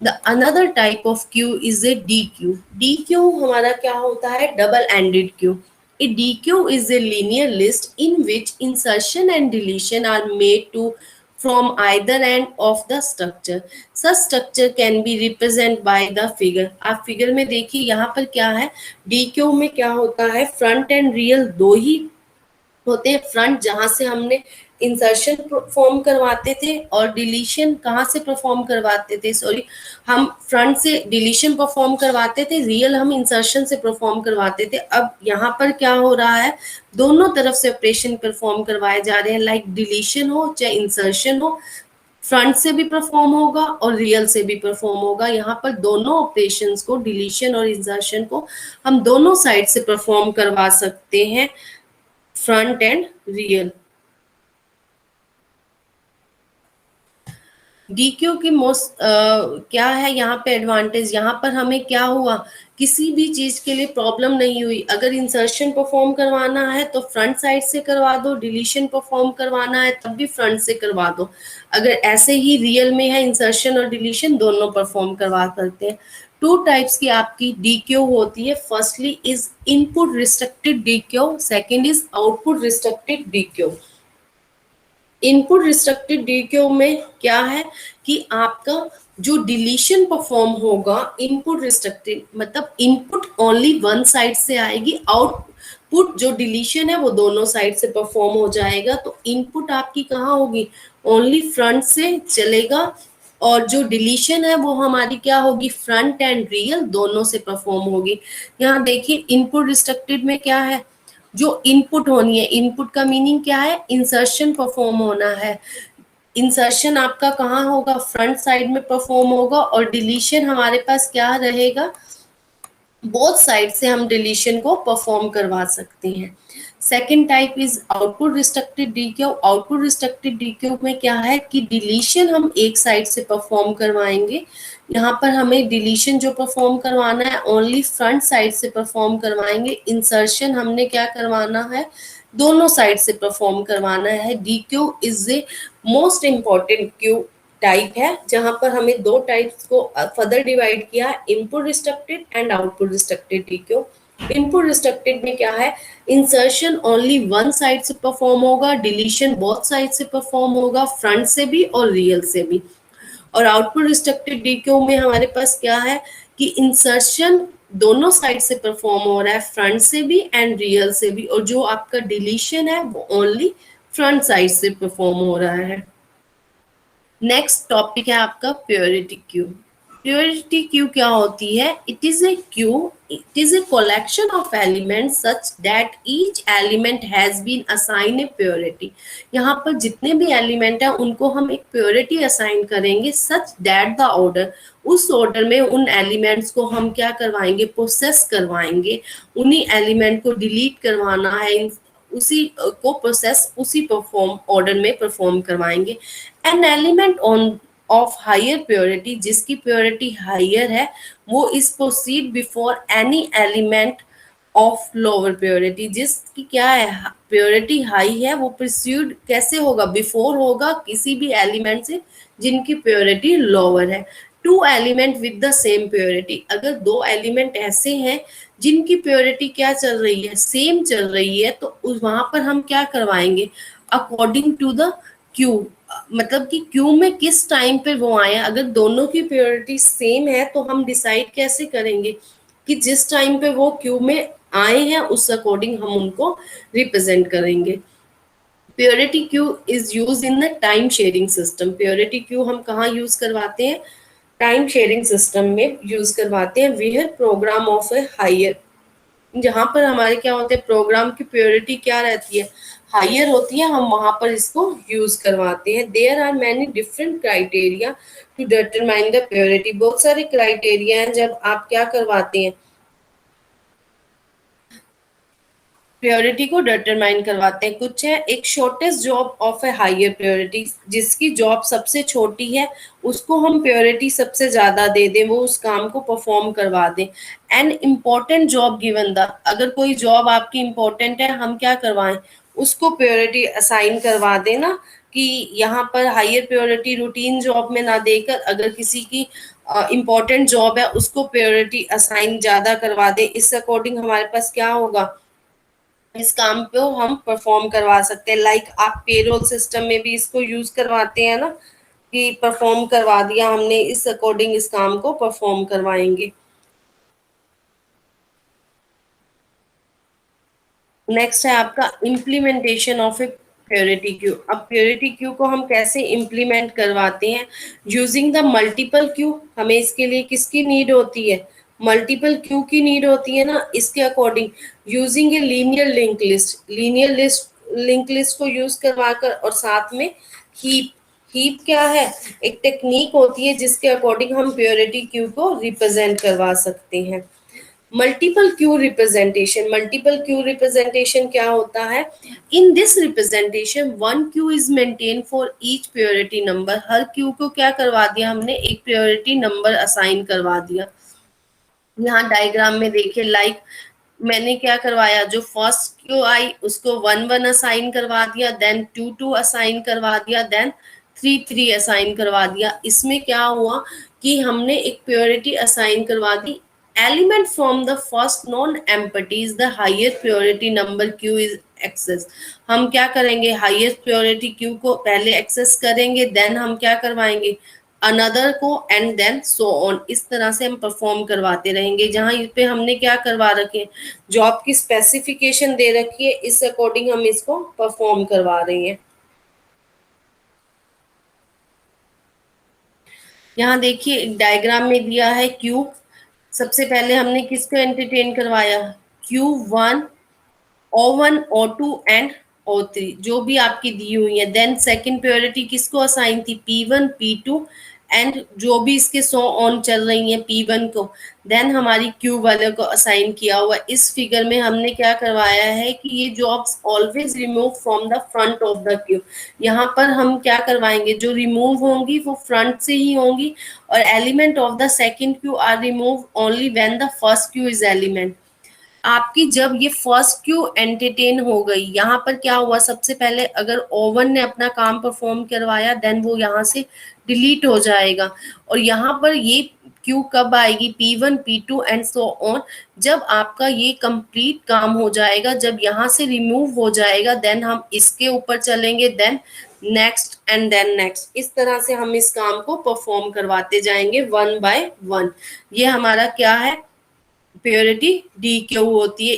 The another type of Q is A D Q. D Q हमारा क्या होता है? Double ended queue. A DQ is a linear list in which insertion and deletion are made to from either end of the structure. Such structure can be represented by the figure. आप figure में देखिए यहाँ पर क्या है, DQ में क्या होता है, फ्रंट एंड रियल दो ही होते हैं। फ्रंट जहां से हमने इंसर्शन परफॉर्म करवाते थे और डिलीशन कहाँ से परफॉर्म करवाते थे, सॉरी, हम फ्रंट से डिलीशन परफॉर्म करवाते थे, रियल हम इंसर्शन से परफॉर्म करवाते थे। अब यहाँ पर क्या हो रहा है, दोनों तरफ से ऑपरेशन परफॉर्म करवाए जा रहे हैं, लाइक डिलीशन हो चाहे इंसर्शन हो, फ्रंट से भी परफॉर्म होगा और रियल से भी परफॉर्म होगा। यहाँ पर दोनों ऑपरेशंस को, डिलीशन और इंसर्शन को, हम दोनों साइड से परफॉर्म करवा सकते हैं, फ्रंट एंड रियल। डीक्यू की मोस्ट क्या है यहाँ पे एडवांटेज, यहाँ पर हमें क्या हुआ, किसी भी चीज के लिए प्रॉब्लम नहीं हुई। अगर इंसर्शन परफॉर्म करवाना है तो फ्रंट साइड से करवा दो, डिलीशन परफॉर्म करवाना है तब भी फ्रंट से करवा दो। अगर ऐसे ही रियल में है, इंसर्शन और डिलीशन दोनों परफॉर्म करवा सकते हैं। टू टाइप्स की आपकी डीक्यू होती है। Firstly is input restricted deque, second is output restricted deque. Input restricted deque में क्या है कि आपका जो डिलीशन परफॉर्म होगा, इनपुट रिस्ट्रिक्टेड मतलब इनपुट ओनली वन साइड से आएगी, आउटपुट जो डिलीशन है वो दोनों साइड से परफॉर्म हो जाएगा। तो इनपुट आपकी कहाँ होगी, ओनली फ्रंट से चलेगा, और जो डिलीशन है वो हमारी क्या होगी, फ्रंट एंड रियल दोनों से परफॉर्म होगी। यहाँ देखिए इनपुट रिस्ट्रिक्टेड में क्या है, जो इनपुट होनी है, इनपुट का मीनिंग क्या है, इंसर्शन परफॉर्म होना है। इंसर्शन आपका कहाँ होगा, फ्रंट साइड में परफॉर्म होगा, और डिलीशन हमारे पास क्या रहेगा, बोथ साइड से हम डिलीशन को परफॉर्म करवा सकते हैं। Second type is output restricted deque. Output restricted deque में क्या है कि डिलीशन हम एक साइड से परफॉर्म करवाएंगे। यहाँ पर हमें डिलीशन जो परफॉर्म करवाना है ओनली फ्रंट साइड से परफॉर्म करवाएंगे। इंसर्शन हमने क्या करवाना है, दोनों साइड से परफॉर्म करवाना है। Deque is a most important queue type है, जहां पर हमें दो टाइप्स को फर्दर डिवाइड किया, input restricted and output restricted deque. Input restricted में क्या है, इंसर्शन ओनली वन साइड से परफॉर्म होगा, डिलीशन बोथ साइड से परफॉर्म होगा, फ्रंट से भी और रियल से भी। और आउटपुट रिस्ट्रिक्टेड डीक्यू में हमारे पास क्या है कि इंसर्शन दोनों साइड से परफॉर्म हो रहा है, फ्रंट से भी एंड रियल से भी, और जो आपका डिलीशन है वो ओनली फ्रंट साइड से परफॉर्म हो रहा है। नेक्स्ट टॉपिक है आपका प्योरिटी क्यू। प्योरिटी क्यू क्या होती है, it is a queue, it is a collection of elements such that each element has been assigned a priority. यहाँ पर जितने भी एलिमेंट हैं उनको हम एक प्योरिटी असाइन करेंगे, सच दैट द ऑर्डर, उस ऑर्डर में उन एलिमेंट्स को हम क्या करवाएंगे, प्रोसेस करवाएंगे। उन्हीं एलिमेंट को डिलीट करवाना है, उसी को प्रोसेस उसी परफॉर्म ऑर्डर में परफॉर्म करवाएंगे। An element on of higher priority, जिसकी प्योरिटी हायर है, वो is proceed before any element of lower priority. जिसकी क्या है, प्योरिटी हाई है, वो प्रोसीड कैसे होगा, बिफोर होगा किसी भी एलिमेंट से जिनकी प्योरिटी लोअर है। Two element with the same priority, अगर दो एलिमेंट ऐसे हैं जिनकी प्योरिटी क्या चल रही है, सेम चल रही है, तो वहां पर हम क्या करवाएंगे, अकॉर्डिंग टू द क्यू, मतलब कि क्यू में किस टाइम पे वो आए। अगर दोनों की प्योरिटी सेम है तो हम डिसाइड कैसे करेंगे कि जिस टाइम पे वो क्यू में आए हैं उस अकॉर्डिंग हम उनको रिप्रेजेंट करेंगे। Priority queue is use in the time sharing system. Priority queue हम कहाँ यूज करवाते हैं, टाइम शेयरिंग सिस्टम में यूज करवाते हैं। Where program of a higher, जहां पर हमारे क्या होते हैं, प्रोग्राम की प्योरिटी क्या रहती है, हायर होती है, हम वहां पर इसको यूज करवाते हैं। There are many different criteria to determine the priority. बहुत सारे क्राइटेरिया हैं जब आप क्या करवाते हैं, प्योरिटी को डिटरमाइन करवाते हैं। कुछ है, एक shortest job of a higher priority, जिसकी जॉब सबसे छोटी है उसको हम प्योरिटी सबसे ज्यादा दे दें, वो उस काम को परफॉर्म करवा दें। An important job given the, अगर कोई जॉब आपकी इम्पोर्टेंट है हम क्या करवाएं, उसको प्योरिटी असाइन करवा देना, कि यहाँ पर हायर प्रायोरिटी रूटीन जॉब में ना देकर अगर किसी की इम्पोर्टेंट जॉब है उसको प्रायोरिटी असाइन ज्यादा करवा दे। इस अकॉर्डिंग हमारे पास क्या होगा, इस काम को हम परफॉर्म करवा सकते हैं। लाइक आप पेरोल सिस्टम में भी इसको यूज करवाते हैं ना, कि परफॉर्म करवा दिया हमने, इस अकॉर्डिंग इस काम को परफॉर्म करवाएंगे। नेक्स्ट है आपका implementation of A purity Q. अब प्योरिटी क्यू को हम कैसे इम्प्लीमेंट करवाते हैं, यूजिंग द मल्टीपल क्यू। हमें इसके लिए किसकी नीड होती है, मल्टीपल क्यू की नीड होती है ना। इसके according using a linear link list, linear list link list को यूज करवाकर, और साथ में हीप। हीप क्या है, एक टेक्निक होती है जिसके अकॉर्डिंग हम प्योरिटी क्यू को रिप्रेजेंट करवा सकते हैं। Multiple Q representation, multiple Q representation क्या होता है, in this representation one Q is maintain for each purity number. Her Q को क्या करवा दिया हमने, एक प्योरिटी नंबर असाइन करवा दिया। यहाँ डायग्राम में देखिए, लाइक मैंने क्या करवाया, जो फर्स्ट क्यू आई उसको 1 1 असाइन करवा दिया, देन 2 2 असाइन करवा दिया, देन 3 3 असाइन करवा दिया। इसमें क्या हुआ कि हमने एक प्योरिटी असाइन करवा दी, element from the first non empties the higher purity number queue is access. हम क्या करेंगे, हाईएस्ट प्योरिटी क्यू को पहले एक्सेस करेंगे, देन हम क्या करवाएंगे, अनदर को, एंड देन सो ऑन। इस तरह से हम परफॉर्म करवाते रहेंगे। जहां इस पे हमने क्या करवा रखे, जॉब की स्पेसिफिकेशन दे रखी है, इस अकॉर्डिंग हम इसको परफॉर्म करवा रहे हैं। यहाँ देखिए एक डायग्राम में दिया है क्यू। सबसे पहले हमने किसको एंटरटेन करवाया, Q1, O1 O2 and O3 जो भी आपकी दी हुई है। देन सेकंड प्रायोरिटी किसको असाइन थी, P1 P2 एंड जो भी इसके 100 ऑन चल रही है P1 को। देन हमारी Q वाले को असाइन किया हुआ। इस फिगर में हमने क्या करवाया है कि ये jobs always remove from the front of the Q. यहाँ पर हम क्या करवाएंगे, जो रिमूव होंगी वो फ्रंट से ही होंगी, और element of the second Q R remove only when the first Q is element. आपकी जब ये फर्स्ट क्यू एंटरटेन हो गई, यहाँ पर क्या हुआ, सबसे पहले अगर ओवन ने अपना काम परफॉर्म करवाया, देन वो यहाँ से डिलीट हो जाएगा। और यहाँ पर ये क्यू कब आएगी, P1 P2 and so on, जब आपका ये कंप्लीट काम हो जाएगा, जब यहाँ से रिमूव हो जाएगा, देन हम इसके ऊपर चलेंगे, then next and then next. इस तरह से हम इस काम को परफॉर्म करवाते जाएंगे 1 by 1। ये हमारा क्या है, प्योरिटी डी क्यू होती है।